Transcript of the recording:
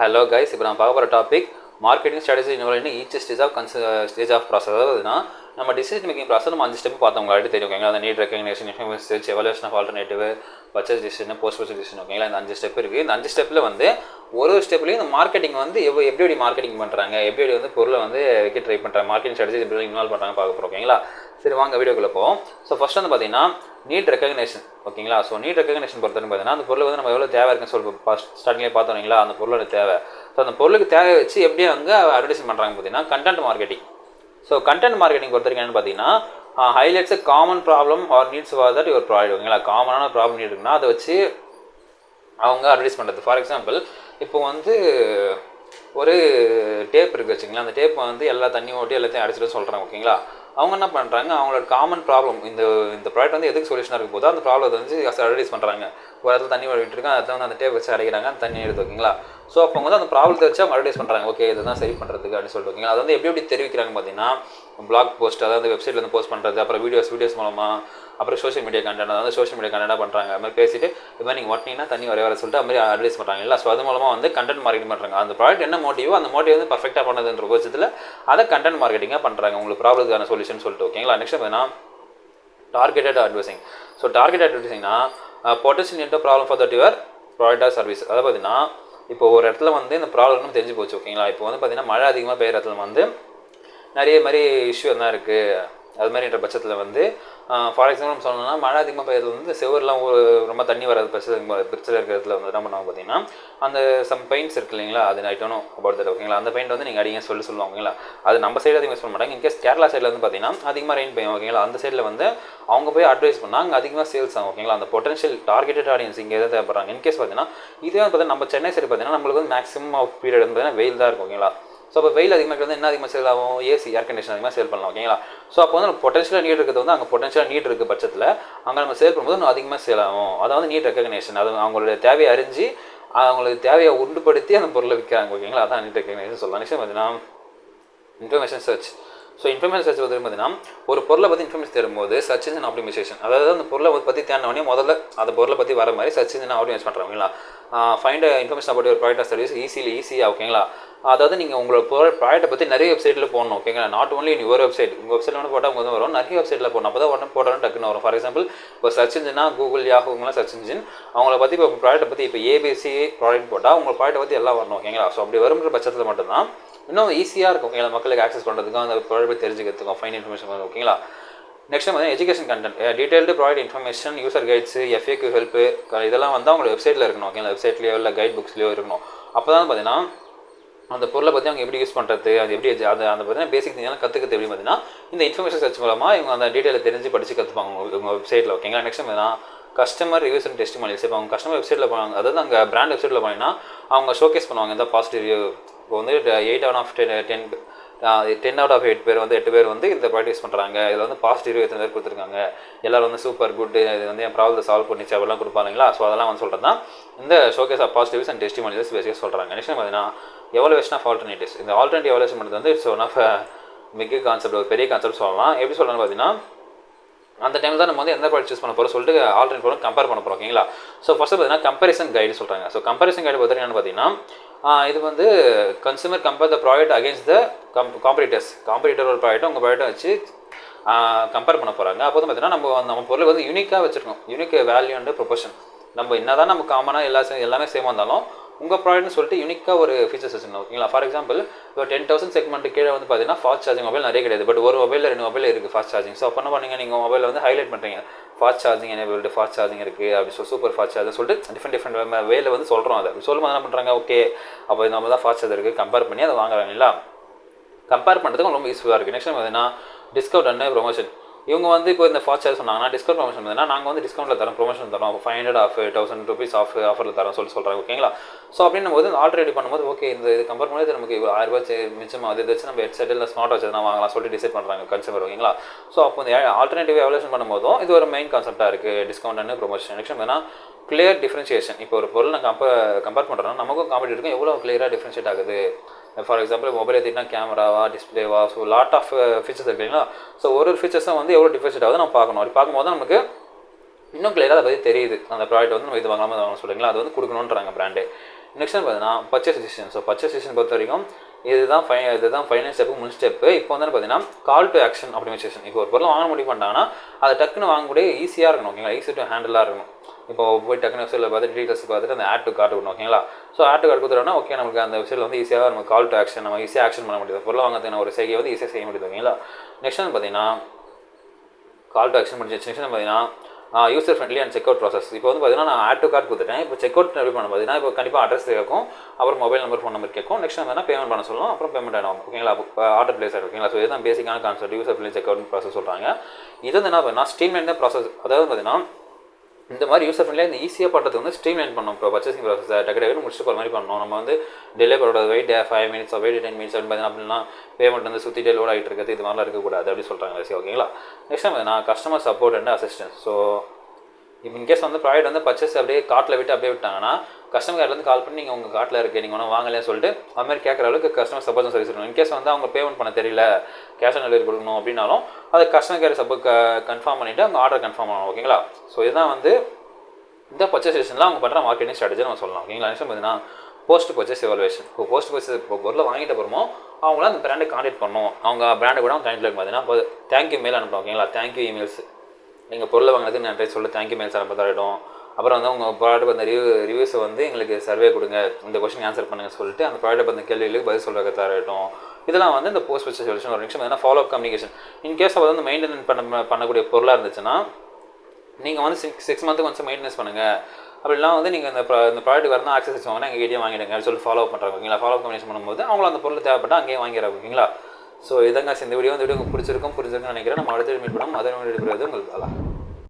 Hello guys, இப்போ நான் பார்க்க போகிற topic marketing strategy involve in each stage of process. அதாவதுனா நம்ம டிசிஷன் மேக்கிங் ப்ராசஸ் நம்ம 5 ஸ்டெப் பார்த்தோம். உங்களுக்கு தெரியும் ஓகேங்களா. அந்த need recognition, information search, evaluation of alternative, purchase decision, post purchase decision ஓகேங்களா. இந்த 5 ஸ்டெப் இருக்குது. இந்த 5 ஸ்டெப்பில் வந்து ஒரு ஸ்டெப்லேயும் இந்த மார்க்கெட்டிங் வந்து எப்படி மார்க்கெட்டிங் பண்ணுறாங்க, எப்படி வந்து பொருளை வந்து வைக்க ட்ரை பண்ணுறாங்க, மார்க்கெட்டிங் ஸ்ட்ராட்டஜி எப்படி இன்வால்வ் பண்ணுறாங்க பார்க்க போகிறோம் ஓகேங்களா. சரி வாங்க வீடியோக்குள்ளே போவோம். ஸோ ஃபஸ்ட் வந்து பார்த்தீங்கன்னா நீட் ரெகக்னேஷன் ஓகேங்களா. ஸோ நீட் ரெகக்னேஷன் பொறுத்தவரைக்கும் பார்த்தீங்கன்னா அந்த பொருள் வந்து நம்ம எவ்வளோ தேவை இருக்குன்னு சொல்லி ஸ்டார்டிங்லேயே பார்த்தோம் இல்லைங்களா. அந்த பொருளோட தேவை, ஸோ அந்த பொருளுக்கு தேவையை வச்சு எப்படி அங்கே அட்வர்டைஸ் பண்ணுறாங்க பார்த்தீங்கன்னா content marketing. So content marketing பொறுத்த வரைக்கும் என்னென்னு பார்த்தீங்கன்னா highlights common problem R needs for that your product ஓகேங்களா. காமனான ப்ராப்ளம் நீட் இருக்குன்னா அதை வச்சு அவங்க அட்வர்டைஸ் பண்ணுறது. ஃபார் எக்ஸாம்பிள் இப்போ வந்து ஒரு டேப் இருக்குது வச்சுங்களா. அந்த டேப் வந்து எல்லா தண்ணி ஓட்டி எல்லாத்தையும் அடிச்சுட்டு சொல்கிறாங்க ஓகேங்களா. அவங்க என்ன பண்ணுறாங்க, அவங்களோட காமன் ப்ராப்ளம் இந்த ப்ராடக்ட் வந்து எதுக்கு சொல்யூஷனாக இருக்கும் போதோ அந்த ப்ராப்ளத்தை வந்து அட்வர்டைஸ் பண்ணுறாங்க. ஒரு இடத்துல தண்ணி விட்டுருக்காங்க, அதை வந்து அந்த டேப் வச்சு அடைக்கிறாங்க, அந்த தண்ணி எடுத்து ஓகேங்களா. ஸோ அப்போ வந்து அந்த ப்ராப்ளத்தை வச்சு அவங்க அட்வர்டைஸ் பண்ணுறாங்க. ஓகே இதுதான் சரி பண்ணுறதுக்கு அப்படின்னு சொல்லிட்டு ஓகேங்களா. அது வந்து எப்படி தெரிவிக்கிறாங்க பார்த்தீங்கன்னா பிளாக் போஸ்ட், அதாவது வெப்சைட்டில் வந்து போஸ்ட் பண்ணுறது, அப்புறம் வீடியோஸ் மூலமாக, அப்புறம் சோஷியல் மீடியா கண்டென்ட், அதாவது சோஷியல் மீடியா கண்டென்ட்டாக பண்ணுறாங்க. அது மாதிரி பேசிட்டு இது மாதிரி நீங்கள் ஒட்டினீங்கன்னா தண்ணி வர சொல்லிட்டு அது மாதிரி அட்வர்டைஸ் பண்ணுறாங்க இல்லை. ஸோ அது மூலமாக வந்து கண்டென்ட் மார்க்கெட்டிங் பண்ணுறாங்க. அந்த ப்ராடக்ட் என்ன மோட்டிவோ அந்த மோட்டிவ் வந்து பர்ஃபெக்டாக பண்ணதுன்ற பட்சத்தில் அதை கண்டென்ட் மார்க்கெட்டிங்காக பண்ணுறாங்க உங்களுக்கு ப்ராப்ளத்துக்கான சொல்யூஷன் சொல்லிட்டு ஓகேங்களா. நெக்ஸ்ட் பார்த்தீங்கன்னா டார்கெட்டட் அட்வர்டைசிங். ஸோ டார்கெட் அட்வர்டைசிங்னா potential inter problem for that your product or service. அதாவது பார்த்தீங்கன்னா இப்போ ஒரு இடத்துல வந்து இந்த ப்ராப்ளம்னு தெரிஞ்சு போச்சு ஓகேங்களா. இப்போ வந்து பார்த்தீங்கன்னா மழை அதிகமாக பெய்கிற இடத்துல வந்து நிறைய மாதிரி இஷ்யூ என்ன இருக்குது. அது மாதிரின்ற பட்சத்தில் வந்து ஃபார் எக்ஸாம்பிள் சொல்லணும்னா மழை அதிகமாக பெய்யறது வந்து செவரெலாம் ரொம்ப தண்ணி வராது பிரச்சனை இருக்கிறதுல வந்து என்ன பண்ணுவாங்க பார்த்தீங்கன்னா அந்த சம் பெயிண்ட்ஸ் இருக்குது இல்லைங்களா. அது I don't know about that ஓகேங்களா. அந்த பெயிண்ட் வந்து நீங்கள் அடிங்க சொல்லுவாங்க ஓகேங்களா. அது நம்ம சைடு அதிகமாக சொல்ல மாட்டாங்க. இன்கேஸ் கேரளா சைடில் வந்து பார்த்தீங்கன்னா அதிகமாக ரெயின் பெய்யும் ஓகேங்களா. அந்த சைடில் வந்து அவங்க போய் அட்வைஸ் பண்ணால் அங்கே அதிகமாக சேல்ஸ் ஆகும் ஓகேங்களா. அந்த பொட்டன்ஷியல் டார்கெட்டட் ஆடியன்ஸ் இங்கே எதாவது தேவைப்படுறாங்க. இன்கேஸ் பார்த்தீங்கன்னா இதே வந்து பார்த்தீங்கன்னா நம்ம சென்னை சைடு பார்த்தீங்கன்னா நம்மளுக்கு வந்து மேக்ஸிமம் ஆஃப் பீரியட் வந்து பார்த்தீங்கன்னா வெயில் தான் இருக்கும் ஓகேங்களா. ஸோ அப்போ வெயில் அதிகமாக இருக்கிறது என்ன அதிகமாக சேல் ஆகும், ஏசி ஏர் கண்டிஷன் அதிகமாக சேல் பண்ணலாம் ஓகேங்களா. ஸோ அப்போ வந்து நம்ம பொட்டன்ஷியலாக நீட் இருக்கிறது வந்து அங்கே பொட்டன்ஷியலாக நீட் இருக்குது பட்சத்தில் அங்கே நம்ம சேல் பண்ணும்போது இன்னும் அதிகமாக சேல் ஆகும். அதை வந்து நீட் ரெகக்னேஷன், அது அவங்களுடைய தேவையை அறிஞ்சு அவங்களுக்கு தேவையை உண்டுபடுத்தி அந்த பொருளை விற்கிறாங்க ஓகேங்களா. அதான் நீட் ரெகக்னேஷன் சொல்லலாம். நெக்ஸ்ட் பார்த்தீங்கன்னா information search. So information search வந்து பார்த்தீங்கன்னா ஒரு பொருளை பற்றி இன்ஃபர்மேஷன் தரும்போது சர்ச் இன்ஜின் ஆப்டிமைசேஷன், அதாவது அந்த பொருளை பற்றி தேடினோடனே முதல்ல அந்த பொருளை பற்றி வர மாதிரி சர்ச் இன்ஜின் ஆப்டிமைஸ் பண்ணுறாங்க ஓகேங்களா. Find information about your product or service ஈஸியாக ஓகேங்களா. அதாவது நீங்கள் உங்களோட ப்ராடக்ட்டை பற்றி நிறைய வெப்சைட்டில் போடணும் ஓகேங்களா. நாட் ஒன்லி இன் ஒரு வெப்சைட், உங்கள் வெப்சைட்டில் வந்து போட்டால் அவங்க வந்து வரும், நிறைய வெப்சைட்டில் போடணும். அப்போ தான் உடனே போட்டாலும் டக்குன்னு வரும். ஃபார் எக்ஸாம்பிள் இப்போ சர்ச் இன்ஜினா கூகுள், யாஹூங்கெலாம் சர்ச் இன்ஜின், அவங்கள பற்றி இப்போ ப்ராடக்ட்டை பற்றி இப்போ ஏபிசி ப்ராடக்ட் போட்டால் உங்கள் ப்ராடக்ட்டை பற்றி எல்லாம் வரணும் ஓகேங்களா. ஸோ அப்படி வரும்ன்ற பட்சத்தில் மட்டும்தான் இன்னும் ஈஸியாக இருக்கும் ஓகேங்களா. மக்களுக்கு ஆக்சஸ் பண்ணுறதுக்கும் அந்த ப்ராடக்ட் தெரிஞ்சுக்கிறதுக்கும் ஃபைன் இன்ஃபர்மேஷன் ஓகேங்களா. நெக்ஸ்ட் பார்த்தீங்கன்னா education content, detailed product information, user guides, FAQ help, இதெல்லாம் வந்து அவங்களோட வெப்சைட்டில் இருக்கணும் ஓகேங்களா. வெப்சைட்லேயோ இல்லை கைட் புக்ஸ்லேயோ இருக்கணும். அப்போ தான் பார்த்தீங்கன்னா அந்த பொருளை பற்றி அவங்க எப்படி யூஸ் பண்ணுறது, அது எப்படி அந்த பார்த்தீங்கன்னா பேசிக் தெரிஞ்சாலும் கற்றுக்கிறது எப்படி பார்த்தீங்கன்னா இந்த இன்ஃபர்மேஷன் சர்ச் மூலமாக இவங்க அந்த டீட்டெயிலை தெரிஞ்சு படித்து கற்றுப்பாங்க உங்கள் வெப்சைட்டில் ஓகேங்களா. நெக்ஸ்ட் பார்த்தீங்கன்னா கஸ்டமர் ரிவ்யூஸ் அண்ட் டெஸ்டிமோனியல்ஸ். இப்போ அவங்க கஸ்டமர் வெப்சைட்டில் போனாங்க, அதாவது அங்கே பிராண்ட் வெப்சைட்டில் போனீங்கன்னா அவங்க ஷோகேஸ் பண்ணுவாங்க இந்த பாசிட்டிவ் ரிவ்யூ. இப்போ வந்து 8 out of 8 பேர் வந்து 8 பேர் வந்து இந்த ப்ராடக்ட் யூஸ் பண்ணுறாங்க, இதில் வந்து பாசிட்டிவ் ரிவ்யூ எத்தனை பேர் கொடுத்துருக்காங்க, எல்லோரும் வந்து சூப்பர் குட், இது வந்து என் ப்ராப்ளத்தை சால்வ் பண்ணிச்சு அப்படிலாம் கொடுப்பாங்களா. ஸோ அதெல்லாம் வந்து சொல்கிறது தான் இந்த showcase of positives and testimonials பேசிக்காக சொல்கிறாங்க. நெக்ஸ்ட் பார்த்தீங்கன்னா எவல்யூஷன் ஆஃப் ஆல்டர்னேட்டிவ்ஸ். இந்த ஆல்டர்னேட்டிவ் எவல்யூஷன் பண்ணுறது வந்து இட்ஸ் ஒன் ஆஃப் மிக கான்செப்ட், ஒரு பெரிய கான்செப்ட் சொல்லலாம். எப்படி சொல்லலாம்னு பார்த்தீங்கன்னா அந்த டைம் தான் நம்ம வந்து எந்த ப்ராடக்ட் சூஸ் பண்ண போகிறோம் சொல்லிட்டு ஆல்டர்னேட் ப்ராடக்ட் கம்பேர் பண்ண போகிறோம் ஓகேங்களா. ஸோ ஃபஸ்ட்டு பார்த்தீங்கன்னா கம்பேரிசன் கைடு சொல்கிறாங்க. ஸோ கம்பேரிசன் கைடு பார்த்தீங்கன்னா பார்த்தீங்கன்னா இது வந்து consumer compare the product against the காம்படிட்டரோட ப்ராடக்ட்டை உங்கள் ப்ராடக்ட்டை வச்சு கம்பேர் பண்ண போகிறாங்க. அப்போ வந்து பார்த்தீங்கன்னா நம்ம பொருளை வந்து யூனிக்காக வச்சுருக்கோம், யூனிக் வேல்யூ அண்ட் ப்ரொபோஷன். நம்ம என்ன தான் நம்ம காமனாக எல்லாமே சேமாக இருந்தாலும் உங்கள் ப்ராடக்ட்னு சொல்லிட்டு யூனிக்காக ஒரு ஃபீச்சர்ஸ் வச்சுருந்தோம் ஓகேங்களா. ஃபார் எக்ஸாம்பிள் இப்போ 10,000 செக்மெண்ட் கீழே வந்து பார்த்தீங்கன்னா ஃபாஸ்ட் சார்ஜிங் மொபைல் நிறைய கிடையாது, பட் ஒரு மொபைலில் 2 மொபைல் இருக்குது ஃபாஸ்ட் சார்ஜிங். ஸோ அப்போ என்ன பண்ணீங்க, நீங்கள் மொபைலில் வந்து ஹைலைட் பண்ணுறீங்க fast charging enabled, fast charging இருக்குது அப்படி சூப்பர் ஃபாஸ்ட் சார்ஜர் சொல்லிட்டு டிஃப்ரெண்ட் வேல வந்து சொல்கிறோம். அதை சொல்லும்போது என்ன பண்ணுறாங்க, ஓகே அப்போ நம்ம தான் ஃபாஸ்ட் சார்ஜர் இருக்குது கம்பேர் பண்ணி அதை வாங்குறாங்க இல்லை. கம்பேர் பண்ணுறதுக்கு ரொம்ப யூஸ்ஃபுல்லாக இருக்குது. நெக்ஸ்ட் பார்த்தீங்கன்னா டிஸ்கவுண்ட் அண்ட் ப்ரொமோஷன். இவங்க வந்து இப்போ இந்த ஃபாஸ்ட் சார்ஜ் சொன்னாங்கன்னா டிஸ்கவுண்ட் ப்ரொமோஷன் பார்த்தீங்கன்னா நாங்கள் வந்து டிஸ்கவுண்ட்டில் தரோம், ப்ரொமோஷன் தரோம், 500 ஆஃப் 1000 rupees ஆஃபரில் தரோம் சொல்கிறாங்க ஓகேங்களா. ஸோ அப்படின்னும் போது ஆல்ரெடி பண்ணும்போது ஓகே இது கம்பேர் பண்ணுறது நமக்கு 1000 மிச்சமாக அதை வச்சு நம்ம ஹெட்செட் இல்லை ஸ்மார்ட் வாட்ச் எதனா வாங்கலாம் சொல்லிட்டு டிசைட் பண்ணுறாங்க கன்சூமர் ஓகேங்களா. ஸோ அப்போ இந்த ஆல்டர்னேட்டிவ் எவல்யூஷன் பண்ணும்போதும் இது ஒரு மெயின் கான்செப்டாக இருக்குது, டிஸ்கவுண்ட் அண்ட் ப்ரொமோஷன். நெக்ஸ்ட் பார்த்தீங்கன்னா கிளியர் டிஃப்ரென்ஷியேஷன். இப்போ ஒரு பொருள் நான் கம்பேர் பண்ணுறோன்னா நமக்கும் காம்படிட்டருக்கும் எவ்வளோ கிளியராக டிஃப்ரென்ஷியேட் ஆகுது. ஃபார் எக்ஸாம்பிள் மொபைல் எடுத்திங்கன்னா கேமராவா, டிஸ்பிளேவா, ஸோ லாட் ஆஃப் ஃபீச்சர்ஸ் இருக்குங்களா. ஸோ ஒரு ஃபீச்சர்ஸும் வந்து எவ்வளோ டிஃப்ரென்ஷியேட் ஆகுது நம்ம பார்க்கணும். அப்படி பார்க்கும்போது தான் நமக்கு இன்னும் கிளியராக அதை பற்றி தெரியுது. அந்த ப்ராடக்ட் வந்து நம்ம இது வாங்காமல் வாங்க சொல்கிறீங்களா, அது வந்து கொடுக்கணுன்றாங்க பிராண்டு. நெக்ஸ்ட் பார்த்தீங்கன்னா purchase decision. So purchase decision பொறுத்த வரைக்கும் இதுதான் ஃபைனல் ஸ்டெப்பு, முன் ஸ்டெப்பு. இப்போ வந்து பார்த்தீங்கன்னா கால் டு ஆக்ஷன் ஆப்டிமைசேஷன். இப்போ ஒரு பொருள் வாங்க முடிவு பண்ணிட்டாங்கன்னா அதை டக்குன்னு வாங்கக்கூடிய ஈஸியாக இருக்கணும், ஓகேங்களா, ஈஸி டு ஹேண்டிலாக இருக்கணும். இப்போ போய் டக்குனு வெப்சைட்டில் பார்த்துட்டு டீட்டெயில்ஸ் பார்த்துட்டு அந்த ஆட் டு கார்ட் கொடுக்கணும், ஓகேங்களா. ஸோ ஆட் டு கார்ட் கொடுத்துட்டோம்னா ஓகே, நமக்கு அந்த வெப்சைட்டில் வந்து ஈஸியாக நம்ம கால் டு ஆக்ஷன் நம்ம ஈஸியாக ஆக்ஷன் பண்ண முடியுது, பொருள் வாங்கிறதுக்கு ஒரு செய்கை வந்து ஈஸியாக செய்ய முடியுது, ஓகேங்களா. நெக்ஸ்ட் வந்து பார்த்தீங்கன்னா கால் டு ஆக்ஷன் முடிஞ்சிச்சு. நெக்ஸ்ட் பார்த்தீங்கன்னா user friendly and check out process. இப்போ வந்து பார்த்தீங்கன்னா நான் ஆட் டு கார்ட் கொடுத்துட்டேன். இப்போ செக் அவுட் எப்படி பண்ண பார்த்தீங்கன்னா இப்போ கண்டிப்பாக அட்ரஸ் கேட்கும், அப்புறம் மொபைல் நம்பர், ஃபோன் நம்பர் கேட்கும். நெக்ஸ்ட் வந்து பேமெண்ட் பண்ண சொல்லணும், அப்புறம் பேமெண்ட் ஆகும், ஓகேங்களா. ஆர்டர் பிளேஸ் ஆகிடும், ஓகேங்களா. ஸோ இதுதான் பேசிக்கான concept user friendly check out process சொல்கிறாங்க. இது வந்து என்ன பார்த்தீங்கன்னா ஸ்ட்ரீம்லைன் தான் ப்ராசஸ். அதாவது பார்த்தீங்கன்னா இந்த மாதிரி யூசர் ஃப்ரெண்ட்லியாக இந்த ஈஸியாக பண்ணுறது வந்து ஸ்ட்ரீம்லைன் பண்ணணும். இப்போ பர்ச்சேசிங் ப்ராசஸை டக்கு முடிச்சுட்டு போகிற மாதிரி பண்ணணும். நம்ம வந்து டிலே பண்ணோட வெயிட் 5 minutes வெயிட் 10 minutes அப்படின்னு பார்த்தீங்கன்னா அப்படின்னா பேமெண்ட் வந்து சுற்றிட்டே லோட் ஆகிட்டு இருக்குது, இது மாதிரிலாம் இருக்கக்கூடாது அப்படி சொல்கிறாங்க, ஓகேங்களா. நெக்ஸ்ட் பார்த்தீங்கன்னா customer support and assistance. So இப்போ இன்கேஸ் வந்து ப்ராடக்ட் வந்து பர்ச்சேஸ் அப்படியே கார்ட்டில் விட்டு அப்படியே விட்டாங்கன்னா கஸ்டமர் கேர்லேருந்து கால் பண்ணி நீங்கள் உங்கள் கார்ட்டில் இருக்குது, நீங்கள் ஒன்றும் வாங்கலைன்னு சொல்லிட்டு அது மாதிரி கேட்குற அளவுக்கு கஸ்டமர் சப்போர்ட் சர்வீஸ் இருக்கணும். இன்கேஸ் வந்து அவங்க பேமெண்ட் பண்ண தெரியல, கேஷ் ஆன் டெலிவரி கொடுக்கணும் அப்படின்னாலும் அதை கஸ்டமர் கேர் சப்போர்ட் கன்ஃபார்ம் பண்ணிவிட்டு அவங்க ஆர்டர் கன்ஃபார்ம் பண்ணணும், ஓகேங்களா. ஸோ இதுதான் வந்து இந்த பர்ச்சேஸ் டிசிஷனில் அவங்க பண்ணுற மார்க்கெட்டிங் ஸ்ட்ராட்டஜி நம்ம சொல்லலாம், ஓகேங்களா. நெக்ஸ்ட் பார்த்தீங்கன்னா போஸ்ட் பர்ச்சேஸ் எவாலுவேஷன். இப்போ போஸ்ட் பர்ச்சேஸ் இப்போ பொருளை வாங்கிட்ட போகிறோமோ அவங்கள அந்த பிராண்டை கான்டாக்ட் பண்ணணும், அவங்க பிராண்டை கூட அவங்க கான்டாக்ட் பார்த்தீங்கன்னா இப்போ தேங்க்யூ மெயில் அனுப்பலாம், ஓகேங்களா. தேங்க்யூ இமெயில்ஸ், நீங்கள் பொருளை வாங்கினதுக்கு நன்றி சொல்ல தேங்க்யூ மெயில்ஸ் அனுப்பதாயிடும். அப்புறம் வந்து உங்கள் ப்ராடக்ட் பற்றி ரிவ்யூஸை வந்து எங்களுக்கு சர்வே கொடுங்க, இந்த கொஸ்டின் ஆன்சர் பண்ணுங்கள் சொல்லிட்டு அந்த ப்ராடக்ட் பற்றி கேள்விகளுக்கு பதில் சொல்ல தரட்டும். இதெல்லாம் வந்து இந்த போஸ்ட் பர்ச்சேஸ் எவாலுவேஷன். ஒரு நிமிஷம் பார்த்தீங்கன்னா ஃபாலோ அப் கம்யூனிகேஷன். இன்கேஸ் அதை வந்து மெயின்டெனன்ஸ் பண்ணக்கூடிய பொருளாக இருந்துச்சுன்னா நீங்கள் வந்து 6 months ஒன்ஸ் மெயின்டெனன்ஸ் பண்ணுங்கள். அப்படிலாம் வந்து நீங்கள் இந்த ப்ராடக்ட் வரணும் ஆக்சஸ் வாங்கினா எங்கள் கிட்டே வாங்கிடுங்க அப்படின்னு சொல்லி ஃபாலோ பண்ணுறாங்க, ஓகேங்களா. ஃபாலோ கம்யூனிகேஷன் பண்ணும்போது அவங்களும் அந்த பொருள் தேவைப்பட்டால் அங்கேயே வாங்கிறாங்க, ஓகேங்களா. ஸோ இதங்க இந்த வீடியோ உங்களுக்கு பிடிச்சிருக்கும்னு நினைக்கிறேன். நம்ம அடுத்த மீட் பண்ணோம், அதே வீடியோ உங்களுக்கு